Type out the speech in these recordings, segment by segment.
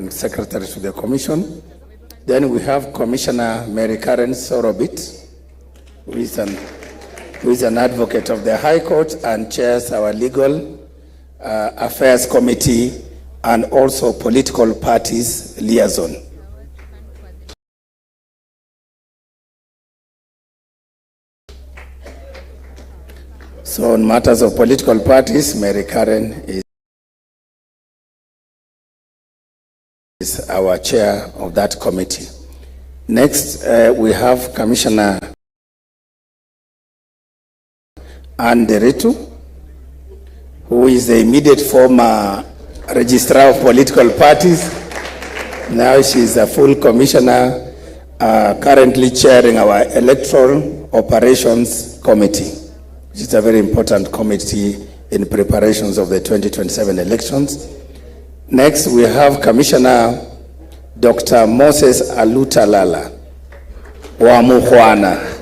and Secretary to the Commission. Then we have Commissioner Mary Karen Sorobit, who is an advocate of the High Court and chairs our Legal Affairs Committee and also Political Parties Liaison. So on matters of political parties, Mary Karen is our chair of that committee. Next, we have Commissioner Anderitu, who is the immediate former registrar of political parties. Now she is a full commissioner, currently chairing our electoral operations committee, which is a very important committee in preparations of the 2027 elections. Next, we have Commissioner Dr. Moses Alutalala wa Mukhwana.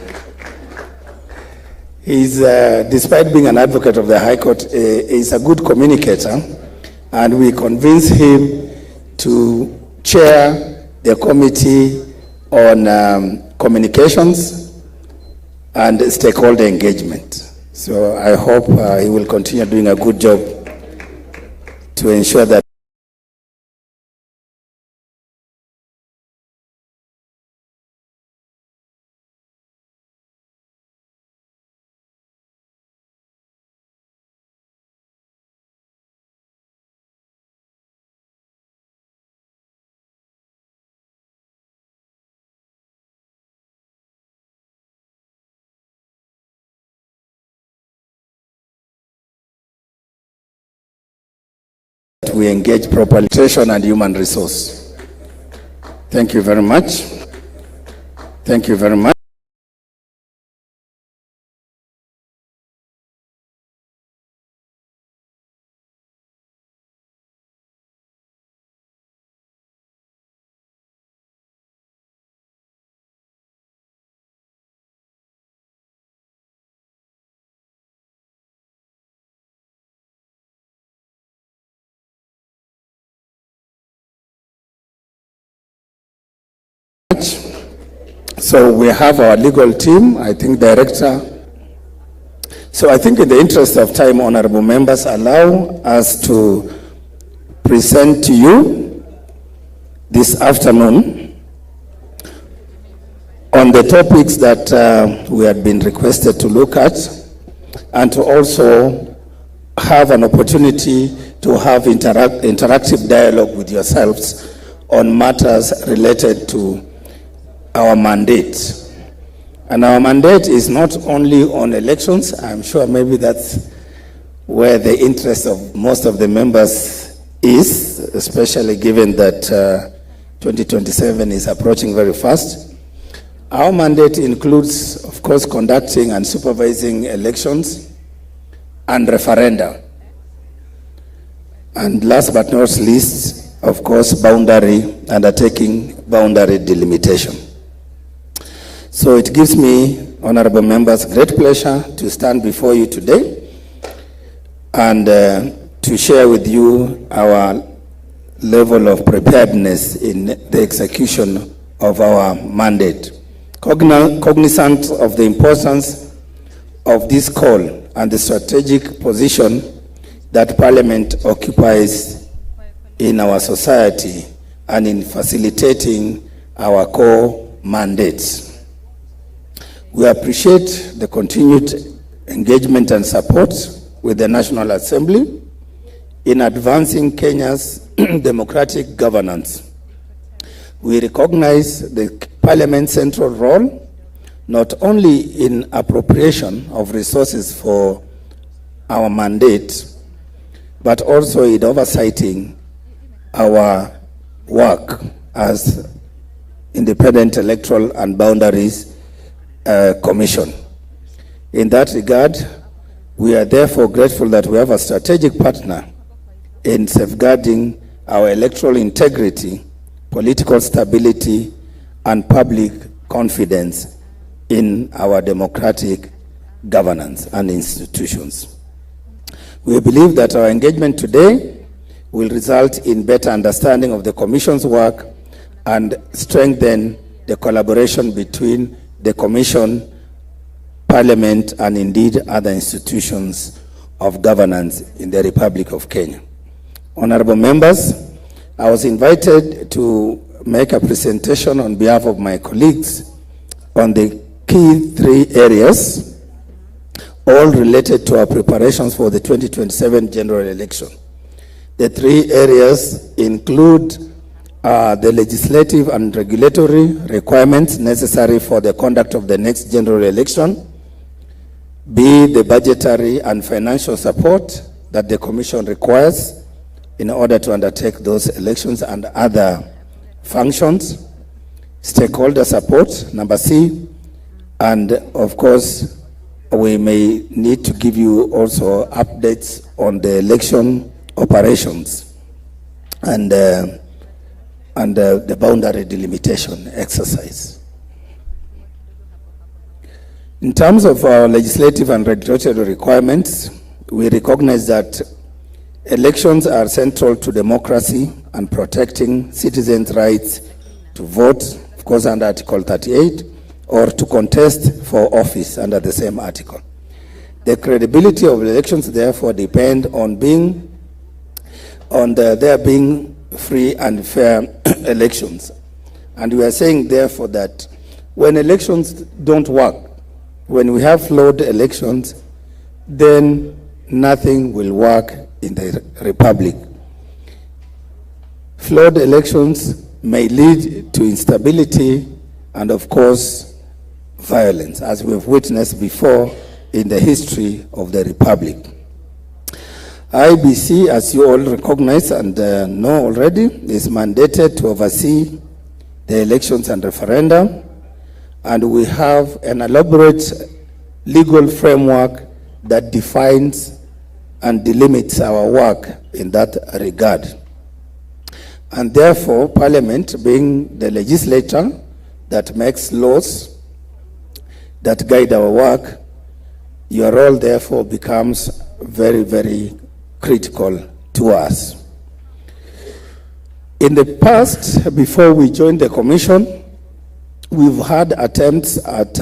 He's, despite being an advocate of the High Court, is a good communicator, and we convinced him to chair the committee on communications and stakeholder engagement. So I hope he will continue doing a good job to ensure that we engage properly and human resource. Thank you very much. Thank you very much. So we have our legal team, I think director. So I think in the interest of time, honorable members, allow us to present to you this afternoon on the topics that we had been requested to look at, and to also have an opportunity to have interactive dialogue with yourselves on matters related to our mandate. And our mandate is not only on elections. I'm sure maybe that's where the interest of most of the members is, especially given that 2027 is approaching very fast. Our mandate includes, of course, conducting and supervising elections and referenda. And last but not least, of course, undertaking boundary delimitation. So it gives me, honorable members, great pleasure to stand before you today and to share with you our level of preparedness in the execution of our mandate. Cognizant of the importance of this call and the strategic position that Parliament occupies in our society and in facilitating our core mandates. We appreciate the continued engagement and support with the National Assembly in advancing Kenya's democratic governance. We recognize the Parliament's central role, not only in appropriation of resources for our mandate, but also in oversighting our work as independent electoral and boundaries commission. In that regard, we are therefore grateful that we have a strategic partner in safeguarding our electoral integrity, political stability, and public confidence in our democratic governance and institutions. We believe that our engagement today will result in better understanding of the Commission's work and strengthen the collaboration between the Commission, Parliament, and indeed other institutions of governance in the Republic of Kenya. Honorable members, I was invited to make a presentation on behalf of my colleagues on the key 3 areas, all related to our preparations for the 2027 general election. The 3 areas include the legislative and regulatory requirements necessary for the conduct of the next general election, B, the budgetary and financial support that the Commission requires in order to undertake those elections and other functions, stakeholder support, number C, and of course, we may need to give you also updates on the election operations and the boundary delimitation exercise. In terms of our legislative and regulatory requirements, we recognize that elections are central to democracy and protecting citizens' rights to vote, of course under Article 38, or to contest for office under the same article. The credibility of elections therefore depend on there being free and fair elections. And we are saying therefore that when elections don't work, when we have flawed elections, then nothing will work in the Republic. Flawed elections may lead to instability and, of course, violence, as we've witnessed before in the history of the Republic. IEBC, as you all recognize and know already, is mandated to oversee the elections and referenda, and we have an elaborate legal framework that defines and delimits our work in that regard. And therefore, Parliament, being the legislature that makes laws that guide our work, your role therefore becomes very, very critical to us. In the past, before we joined the Commission, we've had attempts at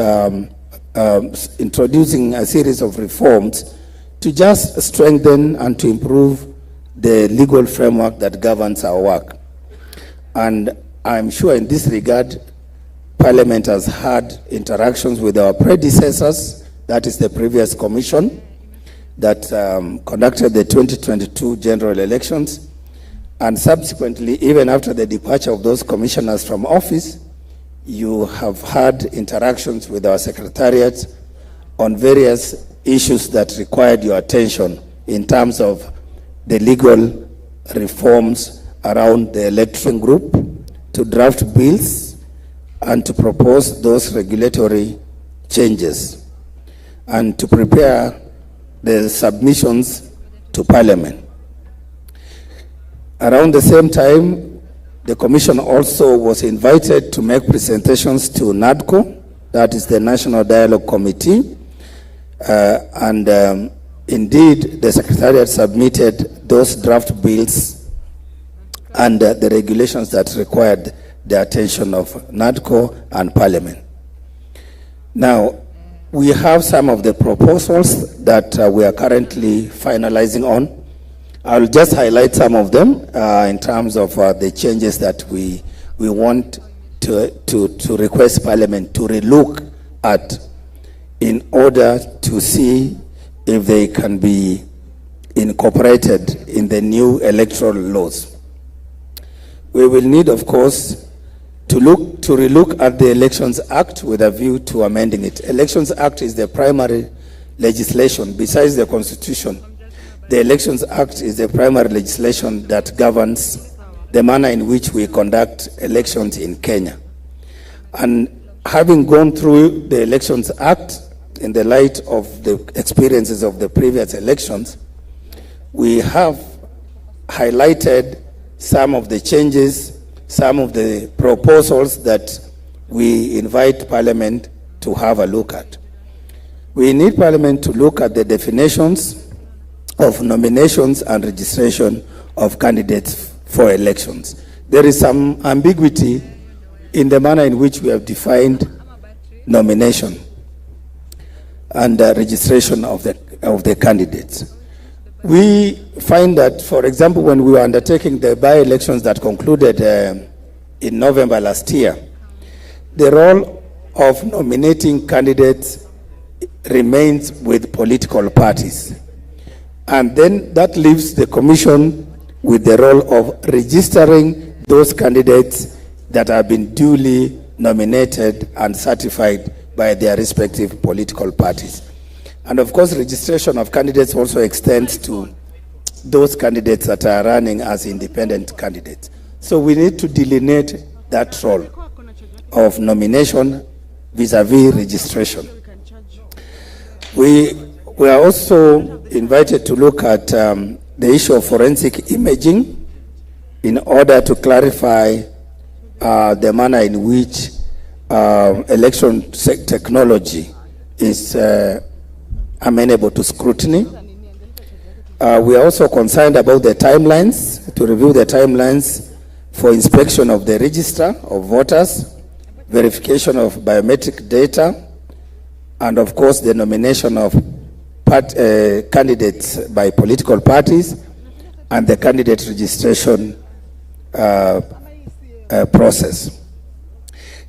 introducing a series of reforms to just strengthen and to improve the legal framework that governs our work. And I'm sure in this regard, Parliament has had interactions with our predecessors, that is the previous Commission that conducted the 2022 general elections, and subsequently, even after the departure of those commissioners from office, you have had interactions with our secretariat on various issues that required your attention in terms of the legal reforms around the election group, to draft bills and to propose those regulatory changes, and to prepare the submissions to Parliament. Around the same time, the Commission also was invited to make presentations to NADCO, that is the National Dialogue Committee, and indeed the Secretariat submitted those draft bills and the regulations that required the attention of NADCO and Parliament. Now, we have some of the proposals that we are currently finalizing on. I'll just highlight some of them in terms of the changes that we want to request Parliament to relook at in order to see if they can be incorporated in the new electoral laws. We will need, of course, to relook at the Elections Act with a view to amending it. Elections Act is the primary legislation besides the Constitution. The Elections Act is the primary legislation that governs the manner in which we conduct elections in Kenya. And having gone through the Elections Act in the light of the experiences of the previous elections, we have highlighted some of the changes, some of the proposals that we invite Parliament to have a look at. We need Parliament to look at the definitions of nominations and registration of candidates for elections. There is some ambiguity in the manner in which we have defined nomination and registration of the candidates. We find that, for example, when we were undertaking the by-elections that concluded in November last year, the role of nominating candidates remains with political parties. And then that leaves the commission with the role of registering those candidates that have been duly nominated and certified by their respective political parties. And of course, registration of candidates also extends to those candidates that are running as independent candidates. So we need to delineate that role of nomination vis-a-vis registration. We are also invited to look at the issue of forensic imaging in order to clarify the manner in which election technology is amenable to scrutiny. We are also concerned about the timelines, to review the timelines for inspection of the register of voters, verification of biometric data, and of course the nomination of candidates by political parties, and the candidate registration process.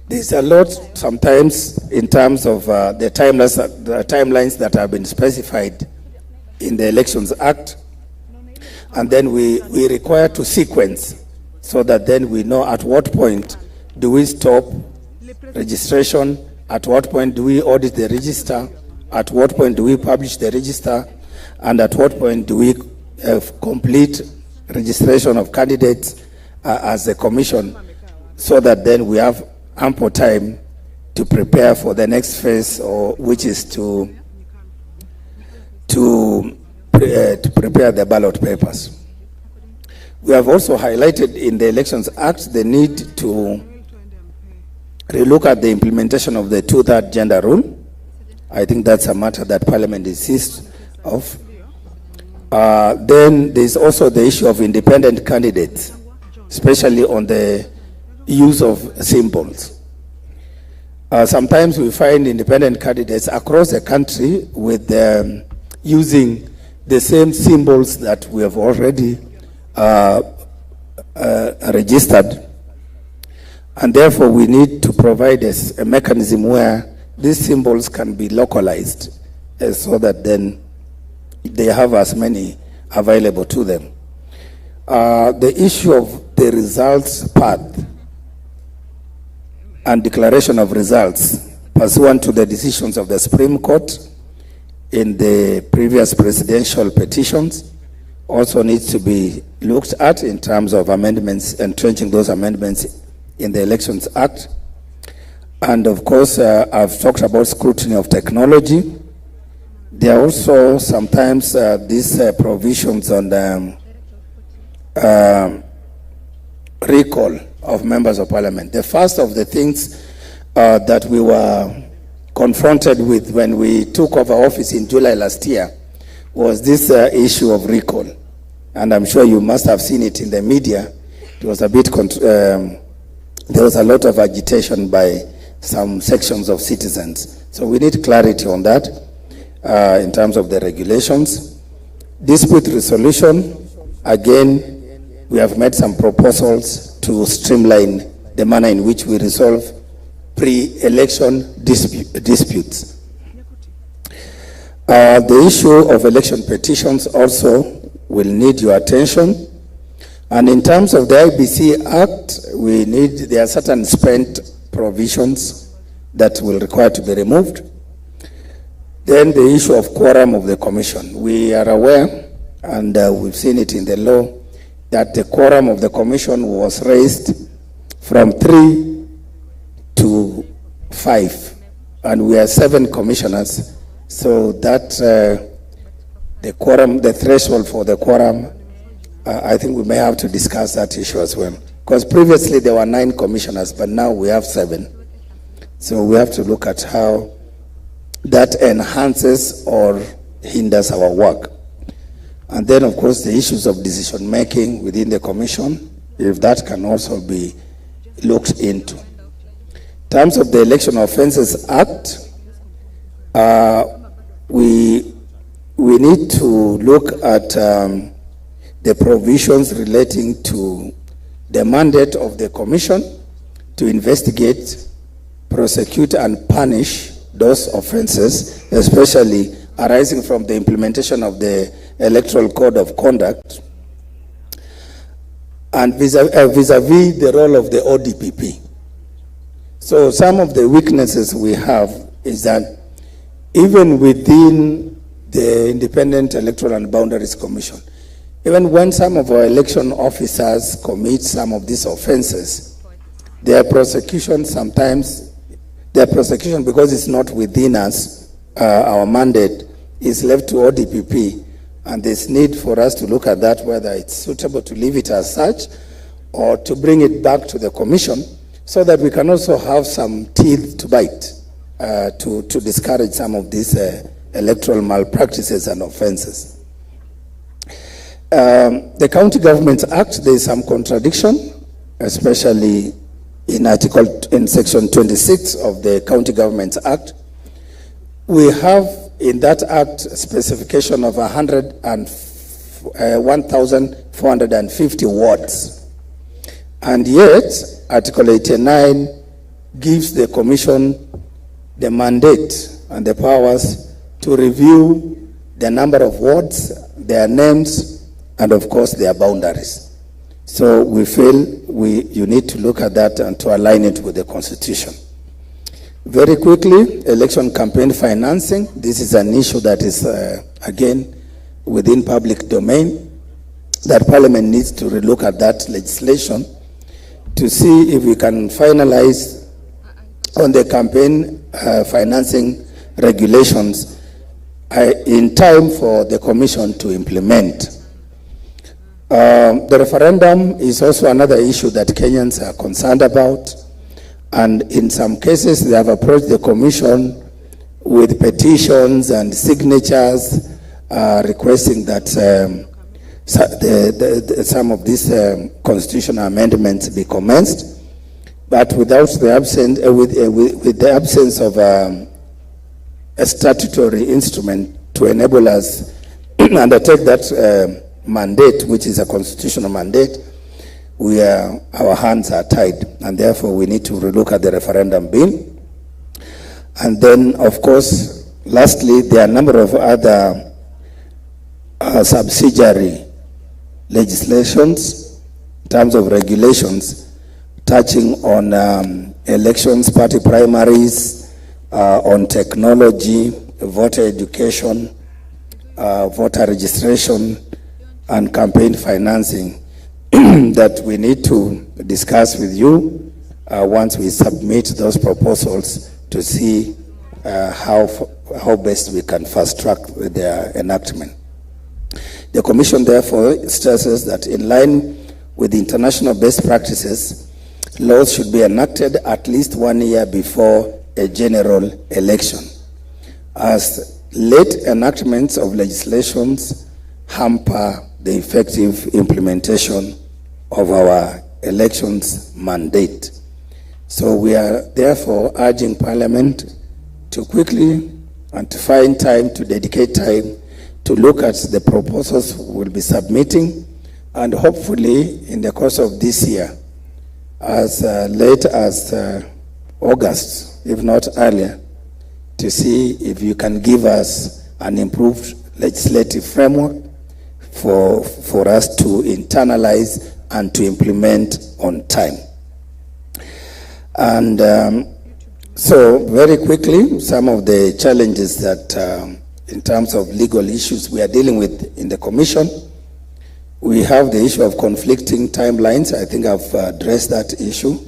There's a lot sometimes in terms of the timelines that have been specified in the Elections Act, and then we require to sequence so that then we know at what point do we stop registration, at what point do we audit the register, at what point do we publish the register, and at what point do we complete registration of candidates as a commission, so that then we have ample time to prepare for the next phase, or which is to prepare the ballot papers. We have also highlighted in the Elections Act the need to relook at the implementation of the 2/3 gender rule. I think that's a matter that Parliament insists of. Then there's also the issue of independent candidates, especially on the use of symbols. Sometimes we find independent candidates across the country with using the same symbols that we have already registered, and therefore we need to provide a mechanism where these symbols can be localized, so that then they have as many available to them. The issue of the results path and declaration of results pursuant to the decisions of the Supreme Court in the previous presidential petitions also needs to be looked at in terms of amendments, entrenching those amendments in the Elections Act. And of course, I've talked about scrutiny of technology. There are also sometimes these provisions on recall of members of parliament. The first of the things that we were confronted with when we took over office in July last year was this issue of recall. And I'm sure you must have seen it in the media. It was a bit, there was a lot of agitation by some sections of citizens. So we need clarity on that in terms of the regulations. Dispute resolution, again, we have made some proposals to streamline the manner in which we resolve pre-election disputes. The issue of election petitions also will need your attention. And in terms of the IEBC Act, there are certain spent provisions that will require to be removed. Then the issue of quorum of the commission. We are aware, and we've seen it in the law, that the quorum of the commission was raised from 3 to 5, and we are 7 commissioners, so that the quorum, the threshold for the quorum, I think we may have to discuss that issue as well, because previously there were 9 commissioners, but now we have 7. So we have to look at how that enhances or hinders our work. And then, of course, the issues of decision-making within the commission, if that can also be looked into. In terms of the Election Offences Act, we need to look at the provisions relating to the mandate of the commission to investigate, prosecute, and punish those offenses, especially arising from the implementation of the Electoral Code of Conduct, and vis-a-vis the role of the ODPP. So some of the weaknesses we have is that even within the Independent Electoral and Boundaries Commission, even when some of our election officers commit some of these offenses, their prosecution sometimes, because it's not within us, our mandate is left to ODPP, and there's need for us to look at that, whether it's suitable to leave it as such or to bring it back to the commission so that we can also have some teeth to bite to discourage some of these electoral malpractices and offenses. The County Governments Act, there is some contradiction, especially in section 26 of the County Governments Act. We have in that act specification of 1,450 wards. And yet, Article 89 gives the Commission the mandate and the powers to review the number of wards, their names, and of course their boundaries. So we feel you need to look at that and to align it with the Constitution. Very quickly, election campaign financing. This is an issue that is, again, within public domain, that Parliament needs to relook at that legislation to see if we can finalize on the campaign financing regulations in time for the Commission to implement. The referendum is also another issue that Kenyans are concerned about. And in some cases, they have approached the Commission with petitions and signatures requesting that some of these constitutional amendments be commenced, but without the with the absence of a statutory instrument to enable us undertake that mandate, which is a constitutional mandate, our hands are tied, and therefore we need to relook at the referendum bill. And then, of course, lastly, there are a number of other subsidiary legislations in terms of regulations touching on elections, party primaries, on technology, voter education, voter registration, and campaign financing that we need to discuss with you once we submit those proposals to see how best we can fast track their enactment. The Commission therefore stresses that in line with international best practices, laws should be enacted at least 1 year before a general election, as late enactments of legislations hamper the effective implementation of our elections mandate. So we are therefore urging Parliament to quickly and to find time, to dedicate time to look at the proposals we'll be submitting, and hopefully in the course of this year, as late as August, if not earlier, to see if you can give us an improved legislative framework for us to internalize and to implement on time. And so very quickly, some of the challenges that in terms of legal issues we are dealing with in the Commission. We have the issue of conflicting timelines. I think I've addressed that issue.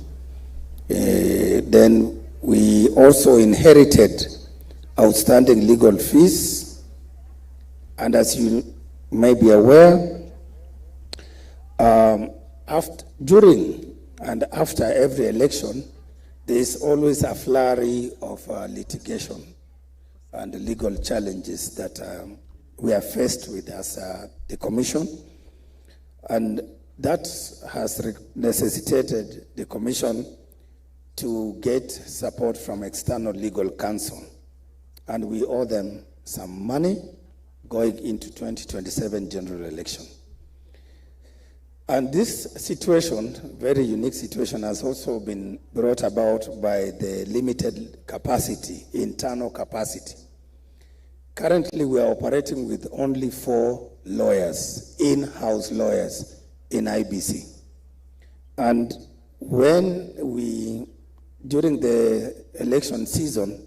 Then we also inherited outstanding legal fees. And as you may be aware, during and after every election, there is always a flurry of litigation and legal challenges that we are faced with as the Commission, and that has necessitated the Commission to get support from external legal counsel, and we owe them some money going into 2027 general election. And this situation, very unique situation, has also been brought about by the limited capacity, internal capacity. Currently, we are operating with only 4 lawyers, in-house lawyers in IEBC. And during the election season,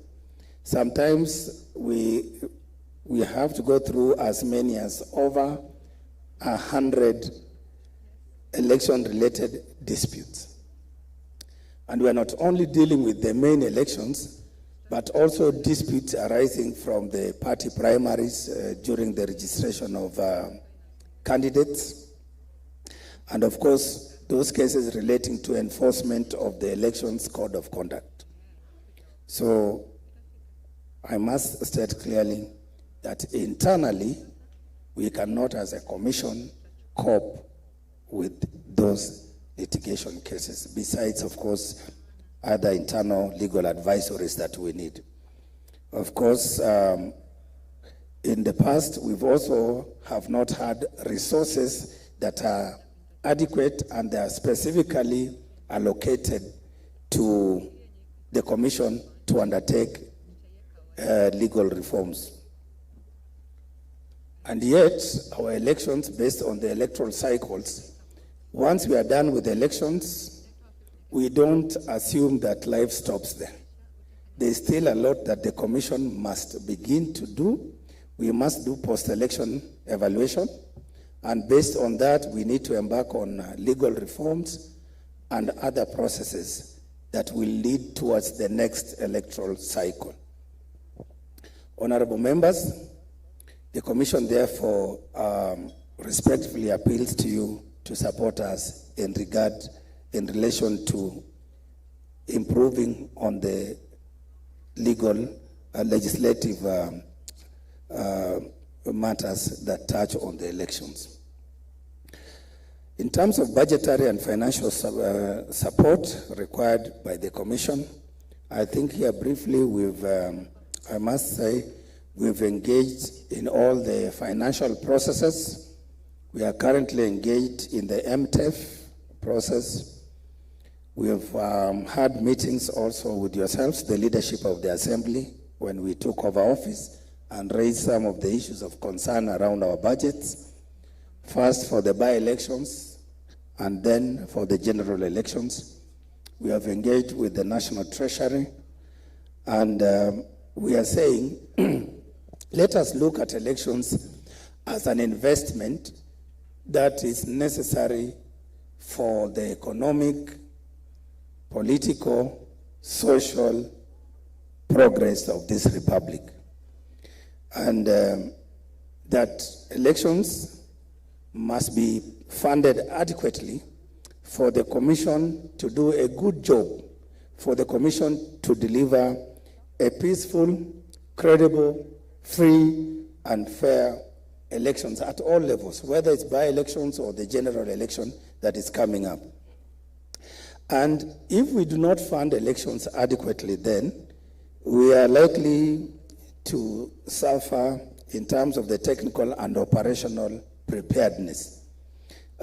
sometimes we have to go through as many as over 100 election-related disputes. And we are not only dealing with the main elections, but also disputes arising from the party primaries during the registration of candidates. And of course, those cases relating to enforcement of the elections code of conduct. So I must state clearly that internally, we cannot as a commission cope with those litigation cases, besides, of course, other internal legal advisories that we need. Of course, in the past, we've also have not had resources that are adequate and they are specifically allocated to the Commission to undertake legal reforms. And yet, our elections, based on the electoral cycles, once we are done with elections, we don't assume that life stops there. There's still a lot that the Commission must begin to do. We must do post-election evaluation, and based on that, we need to embark on legal reforms and other processes that will lead towards the next electoral cycle. Honorable members, the Commission therefore respectfully appeals to you to support us in relation to improving on the legal legislative matters that touch on the elections. In terms of budgetary and financial support required by the Commission, I think here briefly I must say, we've engaged in all the financial processes. We are currently engaged in the MTEF process. We have had meetings also with yourselves, the leadership of the Assembly, when we took over office, and raised some of the issues of concern around our budgets. First for the by-elections, and then for the general elections. We have engaged with the National Treasury, and we are saying, let us look at elections as an investment that is necessary for the economic, political, social progress of this republic. And that elections must be funded adequately for the Commission to do a good job, for the Commission to deliver a peaceful, credible, free, and fair elections at all levels, whether it's by-elections or the general election that is coming up. And if we do not fund elections adequately, then we are likely to suffer in terms of the technical and operational preparedness.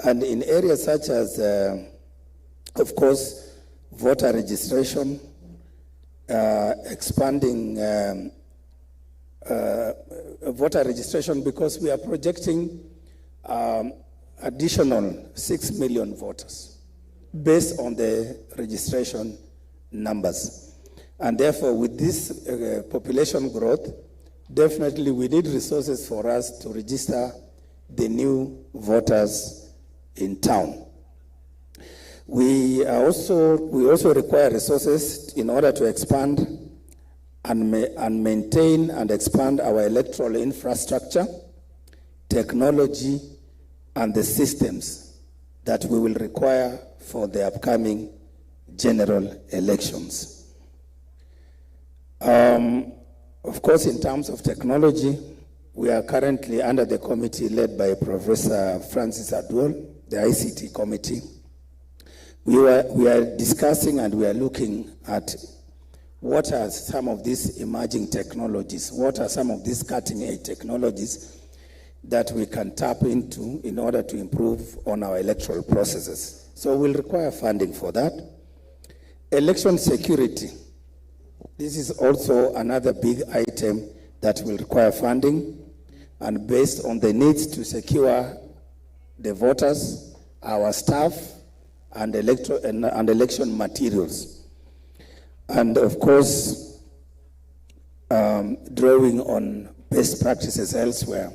And in areas such as, of course, voter registration, expanding voter registration, because we are projecting additional 6 million voters based on the registration numbers. And therefore, with this population growth, definitely we need resources for us to register the new voters in town. We also require resources in order to expand and maintain and expand our electoral infrastructure, technology, and the systems that we will require for the upcoming general elections. Of course, in terms of technology, we are currently under the committee led by Professor Francis Adwal, the ICT committee. We are discussing and we are looking at what are some of these emerging technologies, what are some of these cutting-edge technologies that we can tap into in order to improve on our electoral processes. So we'll require funding for that. Election security. This is also another big item that will require funding, and based on the needs to secure the voters, our staff, and election materials. And of course, drawing on best practices elsewhere,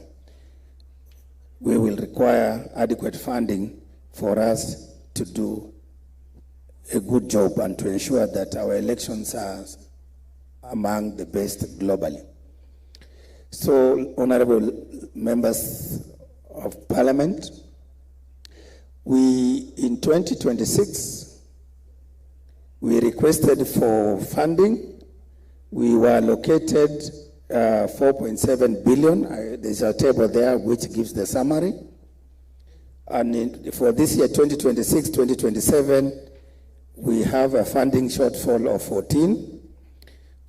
we will require adequate funding for us to do a good job and to ensure that our elections are among the best globally. So, honorable members of parliament, in 2026, we requested for funding. We were allocated 4.7 billion. There's a table there which gives the summary. And for this year, 2026-2027, we have a funding shortfall of 14.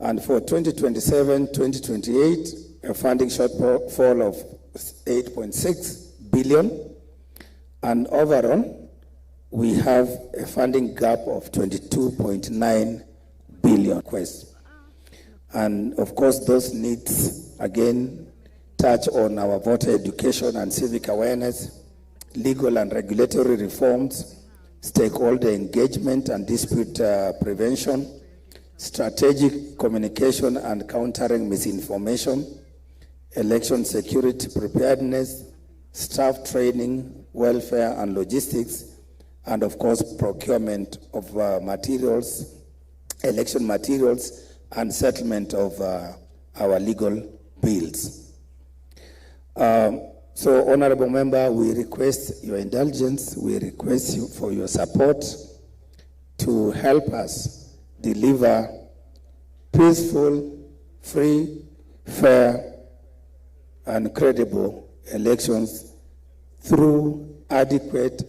And for 2027-2028, a funding shortfall of 8.6 billion. And overall, we have a funding gap of 22.9 billion requests. And of course, those needs, again, touch on our voter education and civic awareness, legal and regulatory reforms, stakeholder engagement and dispute prevention, strategic communication and countering misinformation, election security preparedness, staff training, welfare and logistics, and of course procurement of materials, election materials, and settlement of our legal bills. So, honorable member, we request your indulgence, we request you for your support to help us deliver peaceful, free, fair, and credible elections through adequate